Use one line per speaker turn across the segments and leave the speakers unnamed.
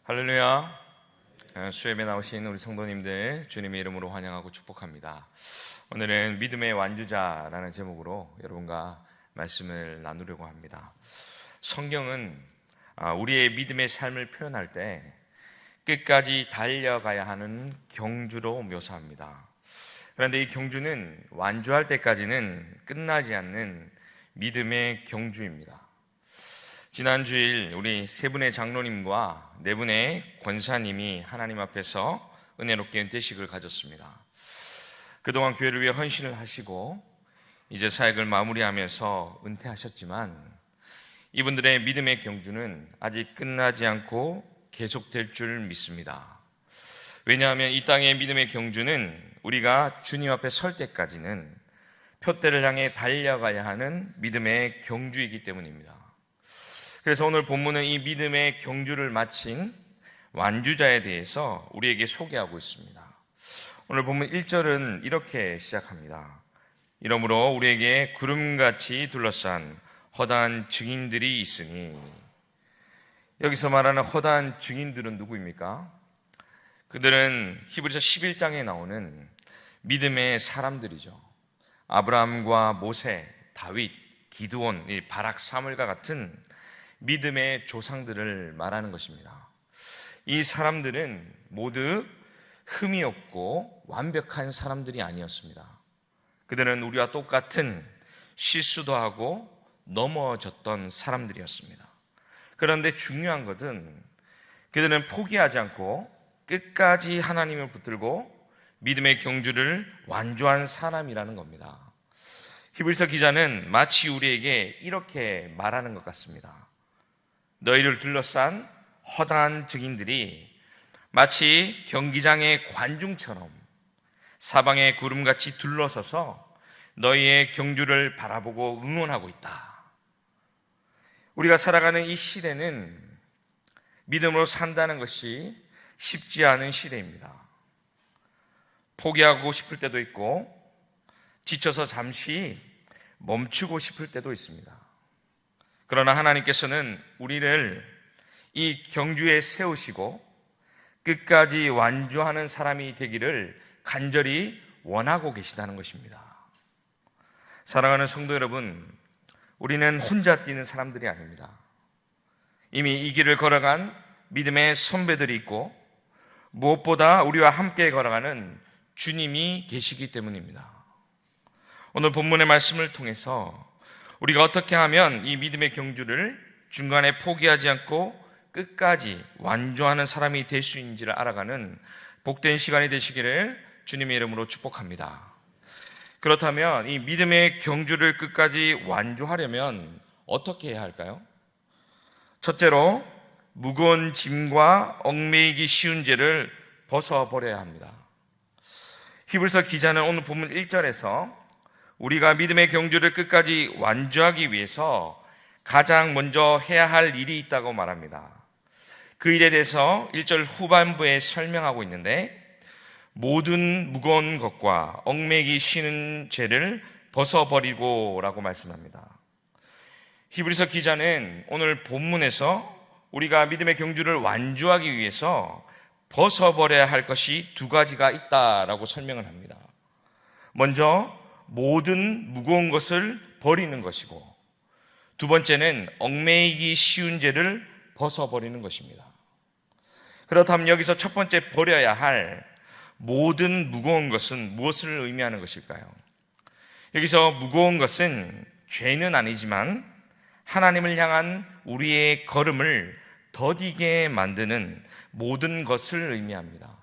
할렐루야. 수협에 나오신 우리 성도님들 주님의 이름으로 환영하고 축복합니다. 오늘은 믿음의 완주자라는 제목으로 여러분과 말씀을 나누려고 합니다. 성경은 우리의 믿음의 삶을 표현할 때 끝까지 달려가야 하는 경주로 묘사합니다. 그런데 이 경주는 완주할 때까지는 끝나지 않는 믿음의 경주입니다. 지난 주일 우리 세 분의 장로님과 네 분의 권사님이 하나님 앞에서 은혜롭게 은퇴식을 가졌습니다. 그동안 교회를 위해 헌신을 하시고 이제 사역을 마무리하면서 은퇴하셨지만 이분들의 믿음의 경주는 아직 끝나지 않고 계속될 줄 믿습니다. 왜냐하면 이 땅의 믿음의 경주는 우리가 주님 앞에 설 때까지는 표대를 향해 달려가야 하는 믿음의 경주이기 때문입니다. 그래서 오늘 본문은 이 믿음의 경주를 마친 완주자에 대해서 우리에게 소개하고 있습니다. 오늘 본문 1절은 이렇게 시작합니다. 이러므로 우리에게 구름같이 둘러싼 허다한 증인들이 있으니, 여기서 말하는 허다한 증인들은 누구입니까? 그들은 히브리서 11장에 나오는 믿음의 사람들이죠. 아브라함과 모세, 다윗, 기드온, 바락, 사물과 같은 믿음의 조상들을 말하는 것입니다. 이 사람들은 모두 흠이 없고 완벽한 사람들이 아니었습니다. 그들은 우리와 똑같은 실수도 하고 넘어졌던 사람들이었습니다. 그런데 중요한 것은 그들은 포기하지 않고 끝까지 하나님을 붙들고 믿음의 경주를 완주한 사람이라는 겁니다. 히브리서 기자는 마치 우리에게 이렇게 말하는 것 같습니다. 너희를 둘러싼 허다한 증인들이 마치 경기장의 관중처럼 사방에 구름같이 둘러서서 너희의 경주를 바라보고 응원하고 있다. 우리가 살아가는 이 시대는 믿음으로 산다는 것이 쉽지 않은 시대입니다. 포기하고 싶을 때도 있고 지쳐서 잠시 멈추고 싶을 때도 있습니다. 그러나 하나님께서는 우리를 이 경주에 세우시고 끝까지 완주하는 사람이 되기를 간절히 원하고 계시다는 것입니다. 사랑하는 성도 여러분, 우리는 혼자 뛰는 사람들이 아닙니다. 이미 이 길을 걸어간 믿음의 선배들이 있고 무엇보다 우리와 함께 걸어가는 주님이 계시기 때문입니다. 오늘 본문의 말씀을 통해서 우리가 어떻게 하면 이 믿음의 경주를 중간에 포기하지 않고 끝까지 완주하는 사람이 될 수 있는지를 알아가는 복된 시간이 되시기를 주님의 이름으로 축복합니다. 그렇다면 이 믿음의 경주를 끝까지 완주하려면 어떻게 해야 할까요? 첫째로 무거운 짐과 얽매이기 쉬운 죄를 벗어버려야 합니다. 히브리서 기자는 오늘 본문 1절에서 우리가 믿음의 경주를 끝까지 완주하기 위해서 가장 먼저 해야 할 일이 있다고 말합니다. 그 일에 대해서 1절 후반부에 설명하고 있는데, 모든 무거운 것과 얽매이기 쉬는 죄를 벗어버리고 라고 말씀합니다. 히브리서 기자는 오늘 본문에서 우리가 믿음의 경주를 완주하기 위해서 벗어버려야 할 것이 두 가지가 있다라고 설명을 합니다. 먼저 모든 무거운 것을 버리는 것이고, 두 번째는 얽매이기 쉬운 죄를 벗어버리는 것입니다. 그렇다면 여기서 첫 번째 버려야 할 모든 무거운 것은 무엇을 의미하는 것일까요? 여기서 무거운 것은 죄는 아니지만 하나님을 향한 우리의 걸음을 더디게 만드는 모든 것을 의미합니다.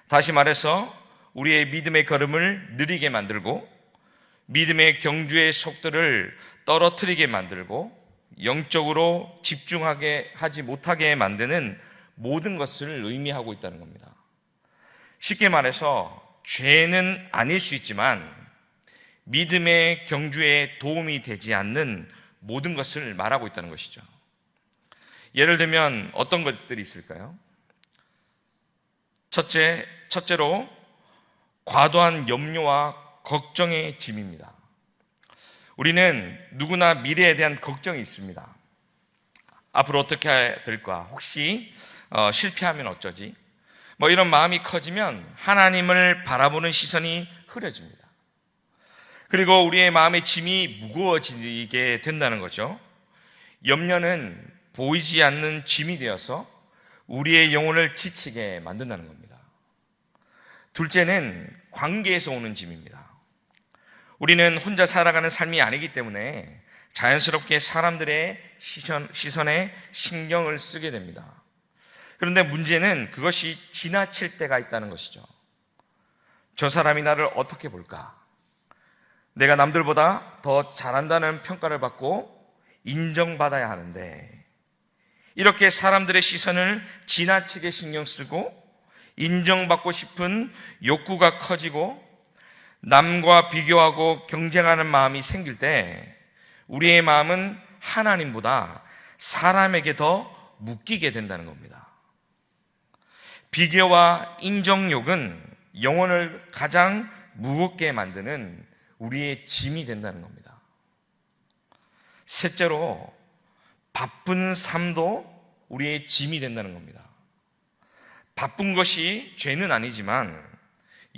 다시 말해서 우리의 믿음의 걸음을 느리게 만들고 믿음의 경주의 속도를 떨어뜨리게 만들고 영적으로 집중하게 하지 못하게 만드는 모든 것을 의미하고 있다는 겁니다. 쉽게 말해서 죄는 아닐 수 있지만 믿음의 경주에 도움이 되지 않는 모든 것을 말하고 있다는 것이죠. 예를 들면 어떤 것들이 있을까요? 첫째로 과도한 염려와 걱정의 짐입니다. 우리는 누구나 미래에 대한 걱정이 있습니다. 앞으로 어떻게 될까? 혹시 실패하면 어쩌지? 뭐 이런 마음이 커지면 하나님을 바라보는 시선이 흐려집니다. 그리고 우리의 마음의 짐이 무거워지게 된다는 거죠. 염려는 보이지 않는 짐이 되어서 우리의 영혼을 지치게 만든다는 겁니다. 둘째는 관계에서 오는 짐입니다. 우리는 혼자 살아가는 삶이 아니기 때문에 자연스럽게 사람들의 시선에 신경을 쓰게 됩니다. 그런데 문제는 그것이 지나칠 때가 있다는 것이죠. 저 사람이 나를 어떻게 볼까? 내가 남들보다 더 잘한다는 평가를 받고 인정받아야 하는데, 이렇게 사람들의 시선을 지나치게 신경 쓰고 인정받고 싶은 욕구가 커지고 남과 비교하고 경쟁하는 마음이 생길 때 우리의 마음은 하나님보다 사람에게 더 묶이게 된다는 겁니다. 비교와 인정욕은 영혼을 가장 무겁게 만드는 우리의 짐이 된다는 겁니다. 셋째로, 바쁜 삶도 우리의 짐이 된다는 겁니다. 바쁜 것이 죄는 아니지만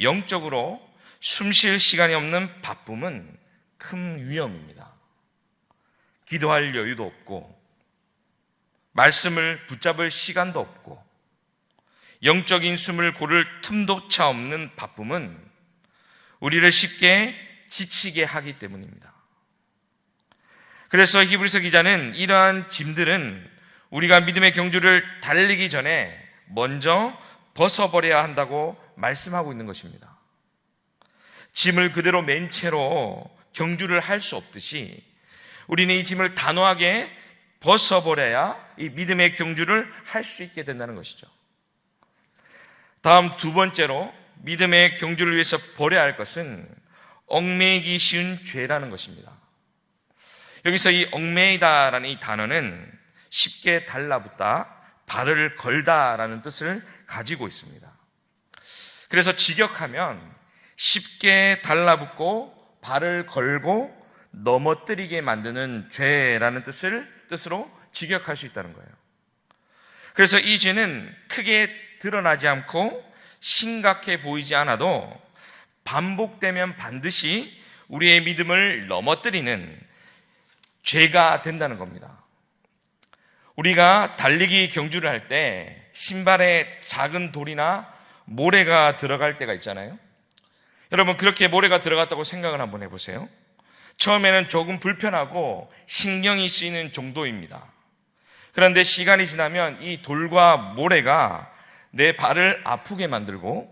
영적으로 숨 쉴 시간이 없는 바쁨은 큰 위험입니다. 기도할 여유도 없고 말씀을 붙잡을 시간도 없고 영적인 숨을 고를 틈조차 없는 바쁨은 우리를 쉽게 지치게 하기 때문입니다. 그래서 히브리서 기자는 이러한 짐들은 우리가 믿음의 경주를 달리기 전에 먼저 벗어버려야 한다고 말씀하고 있는 것입니다. 짐을 그대로 맨 채로 경주를 할 수 없듯이 우리는 이 짐을 단호하게 벗어버려야 이 믿음의 경주를 할 수 있게 된다는 것이죠. 다음 두 번째로 믿음의 경주를 위해서 버려야 할 것은 얽매이기 쉬운 죄라는 것입니다. 여기서 이 얽매이다라는 이 단어는 쉽게 달라붙다, 발을 걸다라는 뜻을 가지고 있습니다. 그래서 직역하면 쉽게 달라붙고 발을 걸고 넘어뜨리게 만드는 죄라는 뜻으로 직역할 수 있다는 거예요. 그래서 이 죄는 크게 드러나지 않고 심각해 보이지 않아도 반복되면 반드시 우리의 믿음을 넘어뜨리는 죄가 된다는 겁니다. 우리가 달리기 경주를 할 때 신발에 작은 돌이나 모래가 들어갈 때가 있잖아요. 여러분, 그렇게 모래가 들어갔다고 생각을 한번 해보세요. 처음에는 조금 불편하고 신경이 쓰이는 정도입니다. 그런데 시간이 지나면 이 돌과 모래가 내 발을 아프게 만들고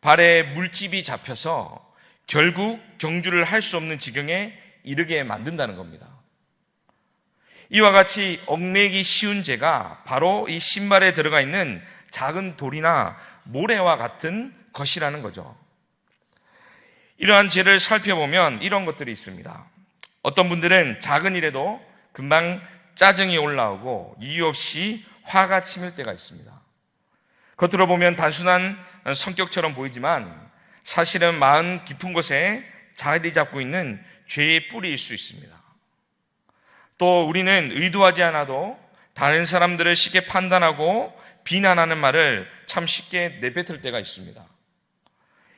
발에 물집이 잡혀서 결국 경주를 할 수 없는 지경에 이르게 만든다는 겁니다. 이와 같이 얽매이기 쉬운 죄가 바로 이 신발에 들어가 있는 작은 돌이나 모래와 같은 것이라는 거죠. 이러한 죄를 살펴보면 이런 것들이 있습니다. 어떤 분들은 작은 일에도 금방 짜증이 올라오고 이유 없이 화가 치밀 때가 있습니다. 겉으로 보면 단순한 성격처럼 보이지만 사실은 마음 깊은 곳에 자리 잡고 있는 죄의 뿌리일 수 있습니다. 또 우리는 의도하지 않아도 다른 사람들을 쉽게 판단하고 비난하는 말을 참 쉽게 내뱉을 때가 있습니다.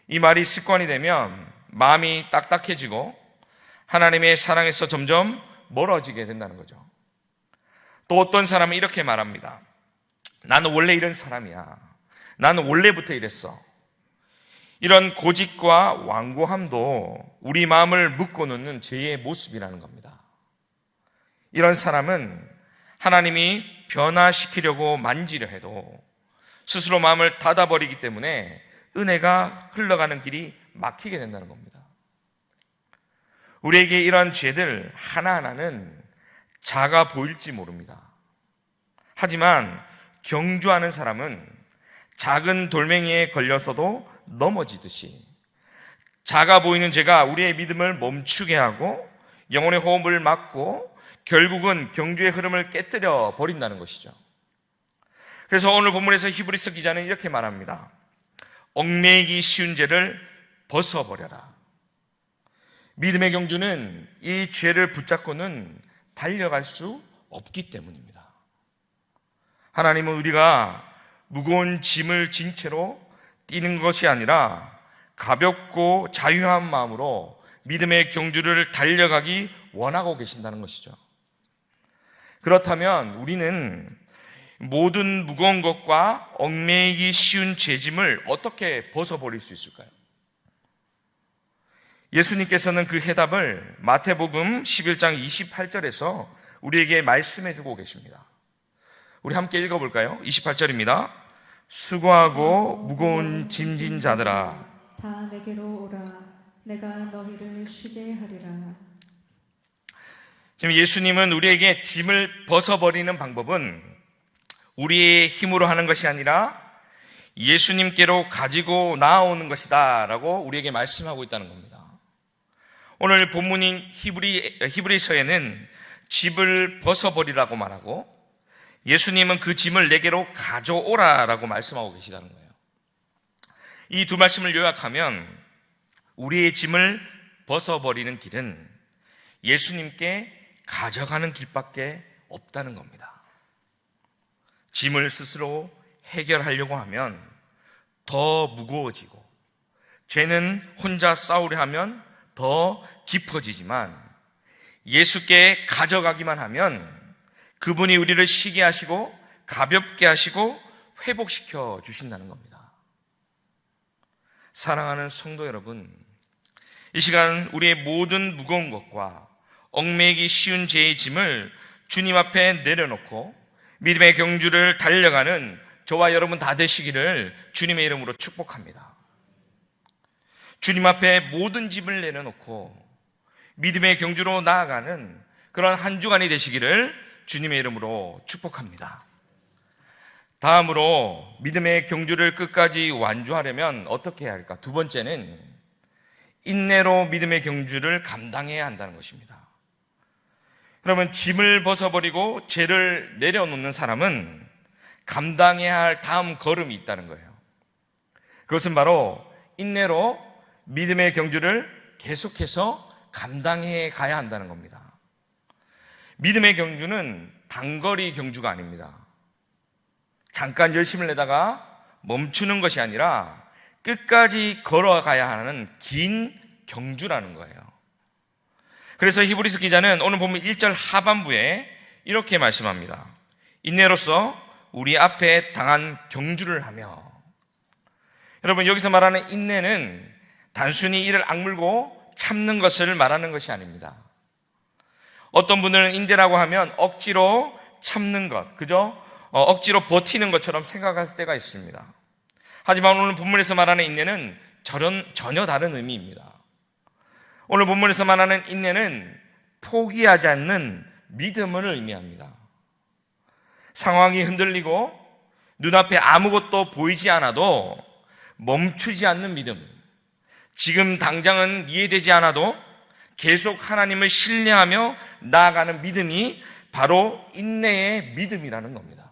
이 말이 습관이 되면 마음이 딱딱해지고 하나님의 사랑에서 점점 멀어지게 된다는 거죠. 또 어떤 사람은 이렇게 말합니다. 나는 원래 이런 사람이야. 나는 원래부터 이랬어. 이런 고집과 완고함도 우리 마음을 묶어놓는 죄의 모습이라는 겁니다. 이런 사람은 하나님이 변화시키려고 만지려 해도 스스로 마음을 닫아버리기 때문에 은혜가 흘러가는 길이 막히게 된다는 겁니다. 우리에게 이러한 죄들 하나하나는 작아 보일지 모릅니다. 하지만 경주하는 사람은 작은 돌멩이에 걸려서도 넘어지듯이 작아 보이는 죄가 우리의 믿음을 멈추게 하고 영혼의 호흡을 막고 결국은 경주의 흐름을 깨뜨려 버린다는 것이죠. 그래서 오늘 본문에서 히브리서 기자는 이렇게 말합니다. 얽매이기 쉬운 죄를 벗어버려라. 믿음의 경주는 이 죄를 붙잡고는 달려갈 수 없기 때문입니다. 하나님은 우리가 무거운 짐을 진 채로 뛰는 것이 아니라 가볍고 자유한 마음으로 믿음의 경주를 달려가기 원하고 계신다는 것이죠. 그렇다면 우리는 모든 무거운 것과 얽매이기 쉬운 죄짐을 어떻게 벗어버릴 수 있을까요? 예수님께서는 그 해답을 마태복음 11장 28절에서 우리에게 말씀해 주고 계십니다. 우리 함께 읽어볼까요? 28절입니다. 수고하고 무거운 짐진 자들아,
다 내게로 오라. 내가 너희를 쉬게 하리라.
지금 예수님은 우리에게 짐을 벗어버리는 방법은 우리의 힘으로 하는 것이 아니라 예수님께로 가지고 나아오는 것이다 라고 우리에게 말씀하고 있다는 겁니다. 오늘 본문인 히브리서에는 짐을 벗어버리라고 말하고 예수님은 그 짐을 내게로 가져오라 라고 말씀하고 계시다는 거예요. 이 두 말씀을 요약하면 우리의 짐을 벗어버리는 길은 예수님께 가져가는 길밖에 없다는 겁니다. 짐을 스스로 해결하려고 하면 더 무거워지고 죄는 혼자 싸우려 하면 더 깊어지지만 예수께 가져가기만 하면 그분이 우리를 쉬게 하시고 가볍게 하시고 회복시켜 주신다는 겁니다. 사랑하는 성도 여러분, 이 시간 우리의 모든 무거운 것과 얽매이기 쉬운 죄의 짐을 주님 앞에 내려놓고 믿음의 경주를 달려가는 저와 여러분 다 되시기를 주님의 이름으로 축복합니다. 주님 앞에 모든 짐을 내려놓고 믿음의 경주로 나아가는 그런 한 주간이 되시기를 주님의 이름으로 축복합니다. 다음으로 믿음의 경주를 끝까지 완주하려면 어떻게 해야 할까? 두 번째는 인내로 믿음의 경주를 감당해야 한다는 것입니다. 그러면 짐을 벗어버리고 죄를 내려놓는 사람은 감당해야 할 다음 걸음이 있다는 거예요. 그것은 바로 인내로 믿음의 경주를 계속해서 감당해 가야 한다는 겁니다. 믿음의 경주는 단거리 경주가 아닙니다. 잠깐 열심을 내다가 멈추는 것이 아니라 끝까지 걸어가야 하는 긴 경주라는 거예요. 그래서 히브리서 기자는 오늘 보면 1절 하반부에 이렇게 말씀합니다. 인내로서 우리 앞에 당한 경주를 하며. 여러분, 여기서 말하는 인내는 단순히 이를 악물고 참는 것을 말하는 것이 아닙니다. 어떤 분들은 인내라고 하면 억지로 참는 것, 그죠? 억지로 버티는 것처럼 생각할 때가 있습니다. 하지만 오늘 본문에서 말하는 인내는 전혀 다른 의미입니다. 오늘 본문에서 말하는 인내는 포기하지 않는 믿음을 의미합니다. 상황이 흔들리고 눈앞에 아무것도 보이지 않아도 멈추지 않는 믿음, 지금 당장은 이해되지 않아도 계속 하나님을 신뢰하며 나아가는 믿음이 바로 인내의 믿음이라는 겁니다.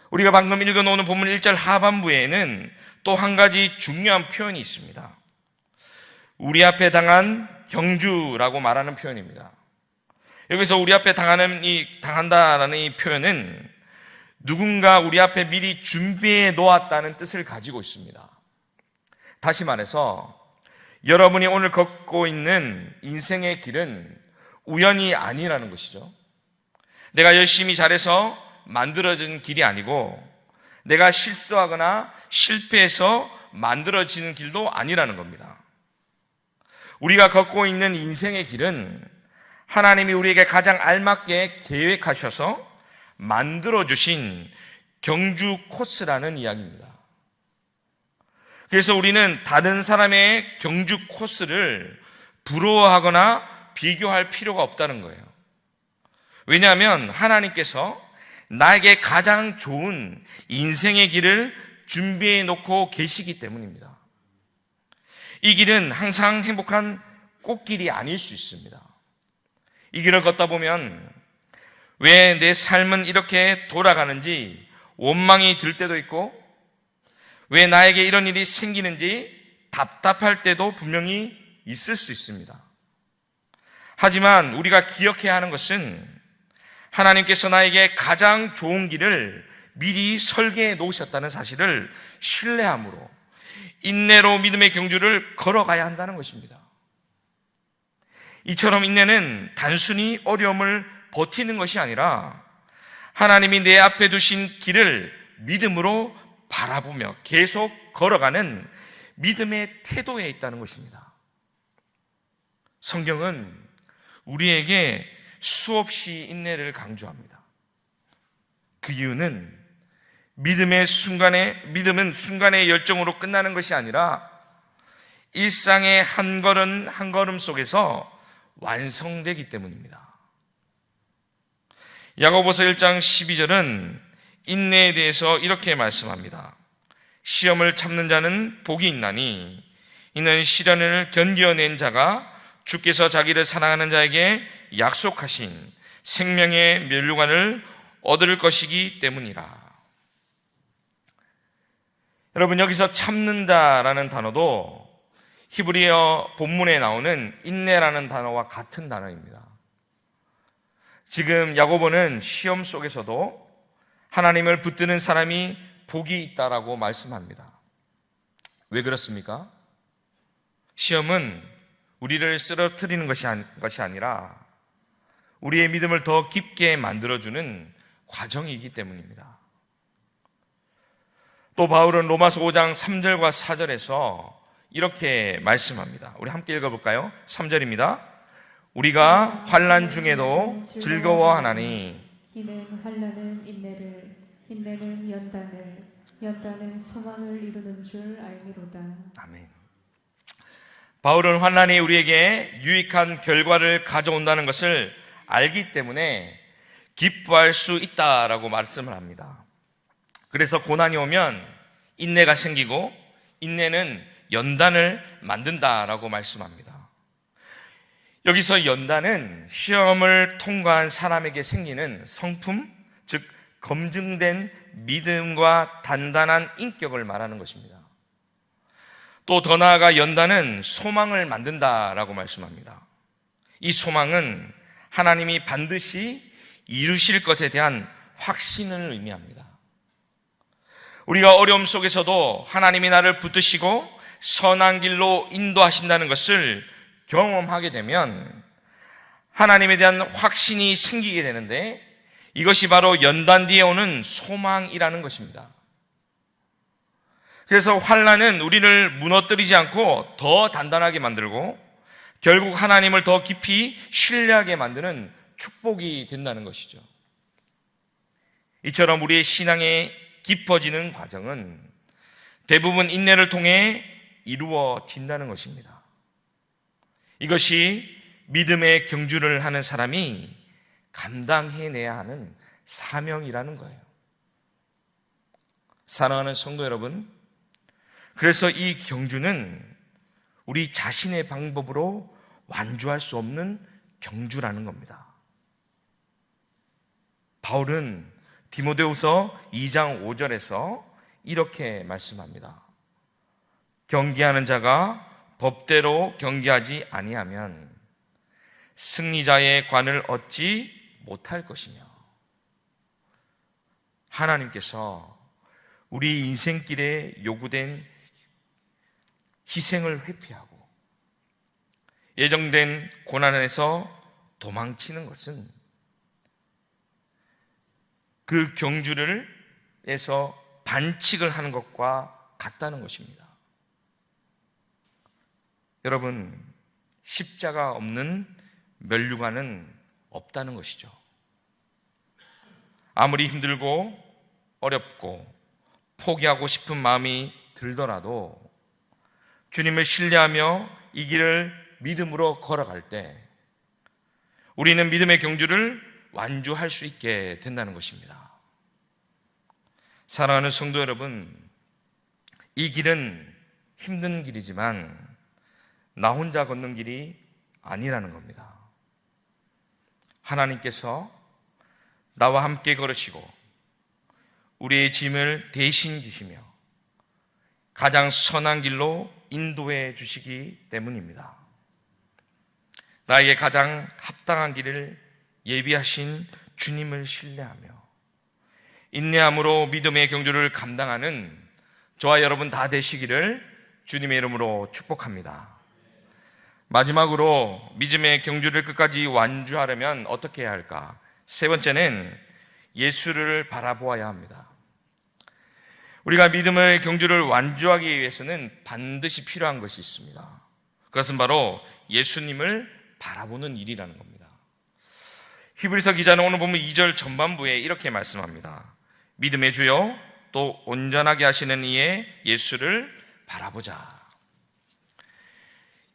우리가 방금 읽어놓은 본문 1절 하반부에는 또 한 가지 중요한 표현이 있습니다. 우리 앞에 당한 경주라고 말하는 표현입니다. 여기서 우리 앞에 당한다라는 이 표현은 누군가 우리 앞에 미리 준비해 놓았다는 뜻을 가지고 있습니다. 다시 말해서 여러분이 오늘 걷고 있는 인생의 길은 우연이 아니라는 것이죠. 내가 열심히 잘해서 만들어진 길이 아니고 내가 실수하거나 실패해서 만들어지는 길도 아니라는 겁니다. 우리가 걷고 있는 인생의 길은 하나님이 우리에게 가장 알맞게 계획하셔서 만들어주신 경주 코스라는 이야기입니다. 그래서 우리는 다른 사람의 경주 코스를 부러워하거나 비교할 필요가 없다는 거예요. 왜냐하면 하나님께서 나에게 가장 좋은 인생의 길을 준비해 놓고 계시기 때문입니다. 이 길은 항상 행복한 꽃길이 아닐 수 있습니다. 이 길을 걷다 보면 왜 내 삶은 이렇게 돌아가는지 원망이 들 때도 있고 왜 나에게 이런 일이 생기는지 답답할 때도 분명히 있을 수 있습니다. 하지만 우리가 기억해야 하는 것은 하나님께서 나에게 가장 좋은 길을 미리 설계해 놓으셨다는 사실을 신뢰함으로 인내로 믿음의 경주를 걸어가야 한다는 것입니다. 이처럼 인내는 단순히 어려움을 버티는 것이 아니라 하나님이 내 앞에 두신 길을 믿음으로 바라보며 계속 걸어가는 믿음의 태도에 있다는 것입니다. 성경은 우리에게 수없이 인내를 강조합니다. 그 이유는 믿음은 순간의 열정으로 끝나는 것이 아니라 일상의 한 걸음 한 걸음 속에서 완성되기 때문입니다. 야고보서 1장 12절은 인내에 대해서 이렇게 말씀합니다. 시험을 참는 자는 복이 있나니 이는 시련을 견뎌낸 자가 주께서 자기를 사랑하는 자에게 약속하신 생명의 면류관을 얻을 것이기 때문이라. 여러분, 여기서 참는다라는 단어도 히브리어 본문에 나오는 인내라는 단어와 같은 단어입니다. 지금 야고보는 시험 속에서도 하나님을 붙드는 사람이 복이 있다라고 말씀합니다. 왜 그렇습니까? 시험은 우리를 쓰러뜨리는 것이 아니라 우리의 믿음을 더 깊게 만들어주는 과정이기 때문입니다. 또 바울은 로마서 5장 3절과 4절에서 이렇게 말씀합니다. 우리 함께 읽어볼까요? 3절입니다. 우리가 환난 중에도 즐거워하나니
이는 환난은 인내를, 인내는 연단을, 연단은 소망을 이루는 줄 알미로다.
아멘. 바울은 환난이 우리에게 유익한 결과를 가져온다는 것을 알기 때문에 기뻐할 수 있다라고 말씀을 합니다. 그래서 고난이 오면 인내가 생기고 인내는 연단을 만든다라고 말씀합니다. 여기서 연단은 시험을 통과한 사람에게 생기는 성품, 즉 검증된 믿음과 단단한 인격을 말하는 것입니다. 또 더 나아가 연단은 소망을 만든다라고 말씀합니다. 이 소망은 하나님이 반드시 이루실 것에 대한 확신을 의미합니다. 우리가 어려움 속에서도 하나님이 나를 붙드시고 선한 길로 인도하신다는 것을 경험하게 되면 하나님에 대한 확신이 생기게 되는데 이것이 바로 연단 뒤에 오는 소망이라는 것입니다. 그래서 환난은 우리를 무너뜨리지 않고 더 단단하게 만들고 결국 하나님을 더 깊이 신뢰하게 만드는 축복이 된다는 것이죠. 이처럼 우리의 신앙의 깊어지는 과정은 대부분 인내를 통해 이루어진다는 것입니다. 이것이 믿음의 경주를 하는 사람이 감당해내야 하는 사명이라는 거예요. 사랑하는 성도 여러분, 그래서 이 경주는 우리 자신의 방법으로 완주할 수 없는 경주라는 겁니다. 바울은 디모데후서 2장 5절에서 이렇게 말씀합니다. 경계하는 자가 법대로 경계하지 아니하면 승리자의 관을 얻지 못할 것이며, 하나님께서 우리 인생길에 요구된 희생을 회피하고 예정된 고난에서 도망치는 것은 그 경주를 해서 반칙을 하는 것과 같다는 것입니다. 여러분, 십자가 없는 면류관은 없다는 것이죠. 아무리 힘들고 어렵고 포기하고 싶은 마음이 들더라도 주님을 신뢰하며 이 길을 믿음으로 걸어갈 때 우리는 믿음의 경주를 완주할 수 있게 된다는 것입니다. 사랑하는 성도 여러분, 이 길은 힘든 길이지만 나 혼자 걷는 길이 아니라는 겁니다. 하나님께서 나와 함께 걸으시고 우리의 짐을 대신 지시며 가장 선한 길로 인도해 주시기 때문입니다. 나에게 가장 합당한 길을 예비하신 주님을 신뢰하며 인내함으로 믿음의 경주를 감당하는 저와 여러분 다 되시기를 주님의 이름으로 축복합니다. 마지막으로 믿음의 경주를 끝까지 완주하려면 어떻게 해야 할까? 세 번째는 예수를 바라보아야 합니다. 우리가 믿음의 경주를 완주하기 위해서는 반드시 필요한 것이 있습니다. 그것은 바로 예수님을 바라보는 일이라는 겁니다. 히브리서 기자는 오늘 보면 2절 전반부에 이렇게 말씀합니다. 믿음의 주요 또 온전하게 하시는 이의 예수를 바라보자.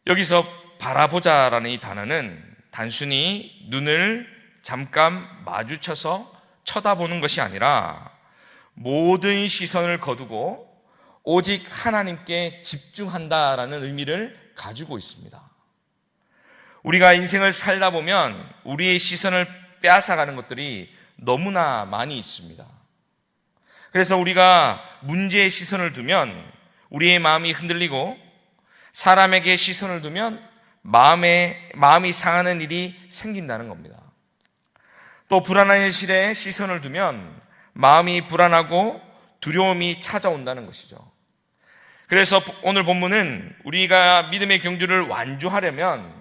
여기서 바라보자라는 이 단어는 단순히 눈을 잠깐 마주쳐서 쳐다보는 것이 아니라 모든 시선을 거두고 오직 하나님께 집중한다라는 의미를 가지고 있습니다. 우리가 인생을 살다 보면 우리의 시선을 빼앗아가는 것들이 너무나 많이 있습니다. 그래서 우리가 문제에 시선을 두면 우리의 마음이 흔들리고 사람에게 시선을 두면 마음이 상하는 일이 생긴다는 겁니다. 또 불안한 현실에 시선을 두면 마음이 불안하고 두려움이 찾아온다는 것이죠. 그래서 오늘 본문은 우리가 믿음의 경주를 완주하려면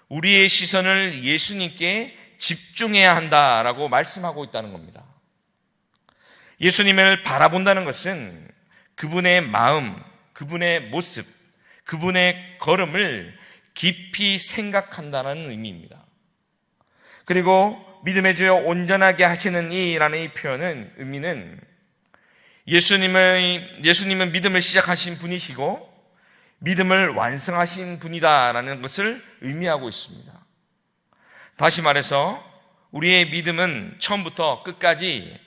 우리의 시선을 예수님께 집중해야 한다라고 말씀하고 있다는 겁니다. 예수님을 바라본다는 것은 그분의 마음, 그분의 모습, 그분의 걸음을 깊이 생각한다는 의미입니다. 그리고 믿음의 주여 온전하게 하시는 이라는 이 표현은 의미는 예수님은 믿음을 시작하신 분이시고 믿음을 완성하신 분이다라는 것을 의미하고 있습니다. 다시 말해서 우리의 믿음은 처음부터 끝까지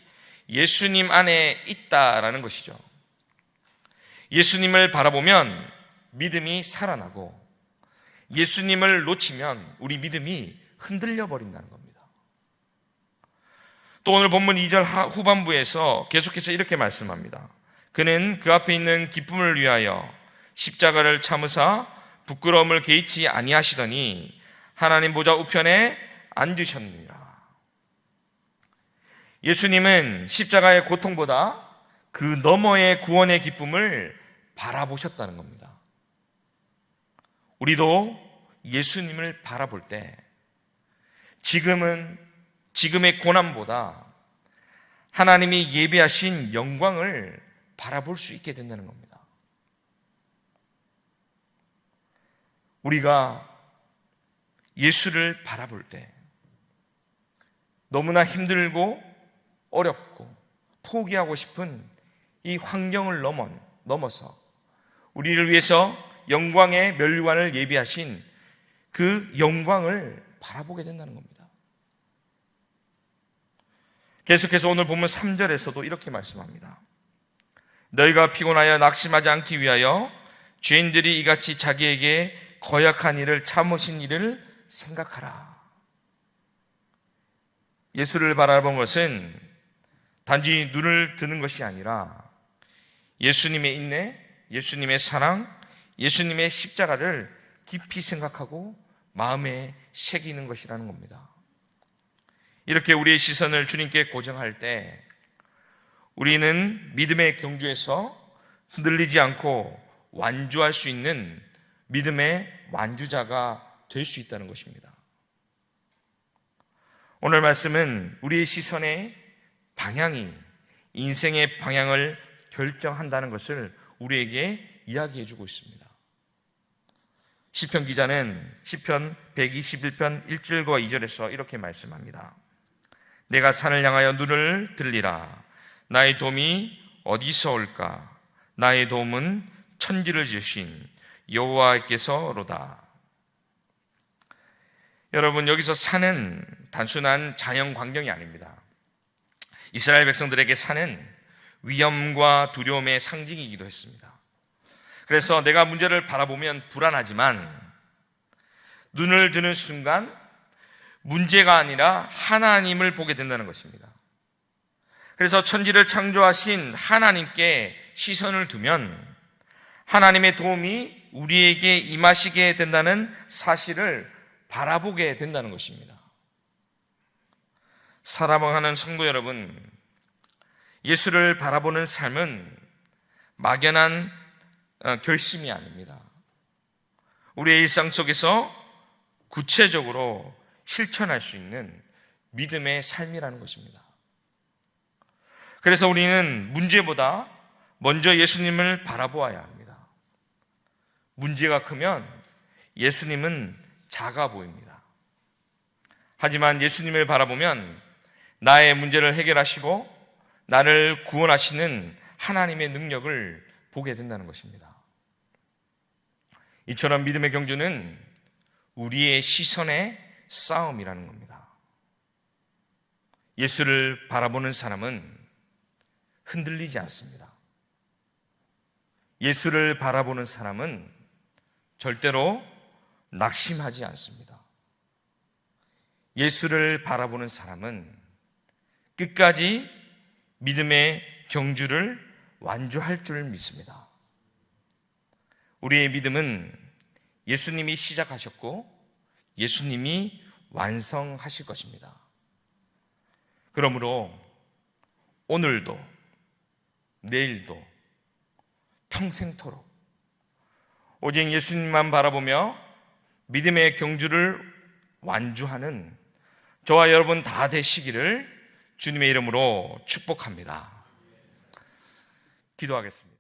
예수님 안에 있다라는 것이죠. 예수님을 바라보면 믿음이 살아나고 예수님을 놓치면 우리 믿음이 흔들려 버린다는 겁니다. 또 오늘 본문 2절 후반부에서 계속해서 이렇게 말씀합니다. 그는 그 앞에 있는 기쁨을 위하여 십자가를 참으사 부끄러움을 개의치 아니하시더니 하나님 보좌 우편에 앉으셨느니라. 예수님은 십자가의 고통보다 그 너머의 구원의 기쁨을 바라보셨다는 겁니다. 우리도 예수님을 바라볼 때 지금의 고난보다 하나님이 예비하신 영광을 바라볼 수 있게 된다는 겁니다. 우리가 예수를 바라볼 때 너무나 힘들고 어렵고 포기하고 싶은 이 환경을 넘어서 우리를 위해서 영광의 면류관을 예비하신 그 영광을 바라보게 된다는 겁니다. 계속해서 오늘 보면 3절에서도 이렇게 말씀합니다. 너희가 피곤하여 낙심하지 않기 위하여 죄인들이 이같이 자기에게 거역한 일을 참으신 일을 생각하라. 예수를 바라본 것은 단지 눈을 드는 것이 아니라 예수님의 인내, 예수님의 사랑, 예수님의 십자가를 깊이 생각하고 마음에 새기는 것이라는 겁니다. 이렇게 우리의 시선을 주님께 고정할 때 우리는 믿음의 경주에서 흔들리지 않고 완주할 수 있는 믿음의 완주자가 될 수 있다는 것입니다. 오늘 말씀은 우리의 시선의 방향이 인생의 방향을 결정한다는 것을 우리에게 이야기해 주고 있습니다. 시편 기자는 시편 121편 1절과 2절에서 이렇게 말씀합니다. 내가 산을 향하여 눈을 들리라. 나의 도움이 어디서 올까? 나의 도움은 천지를 지으신 여호와께서로다. 여러분, 여기서 산은 단순한 자연 광경이 아닙니다. 이스라엘 백성들에게 산은 위험과 두려움의 상징이기도 했습니다. 그래서 내가 문제를 바라보면 불안하지만 눈을 드는 순간 문제가 아니라 하나님을 보게 된다는 것입니다. 그래서 천지를 창조하신 하나님께 시선을 두면 하나님의 도움이 우리에게 임하시게 된다는 사실을 바라보게 된다는 것입니다. 사랑하는 성도 여러분, 예수를 바라보는 삶은 막연한 결심이 아닙니다. 우리의 일상 속에서 구체적으로 실천할 수 있는 믿음의 삶이라는 것입니다. 그래서 우리는 문제보다 먼저 예수님을 바라보아야 합니다. 문제가 크면 예수님은 작아 보입니다. 하지만 예수님을 바라보면 나의 문제를 해결하시고 나를 구원하시는 하나님의 능력을 보게 된다는 것입니다. 이처럼 믿음의 경주는 우리의 시선의 싸움이라는 겁니다. 예수를 바라보는 사람은 흔들리지 않습니다. 예수를 바라보는 사람은 절대로 낙심하지 않습니다. 예수를 바라보는 사람은 끝까지 믿음의 경주를 완주할 줄 믿습니다. 우리의 믿음은 예수님이 시작하셨고 예수님이 완성하실 것입니다. 그러므로 오늘도 내일도 평생토록 오직 예수님만 바라보며 믿음의 경주를 완주하는 저와 여러분 다 되시기를 주님의 이름으로 축복합니다. 기도하겠습니다.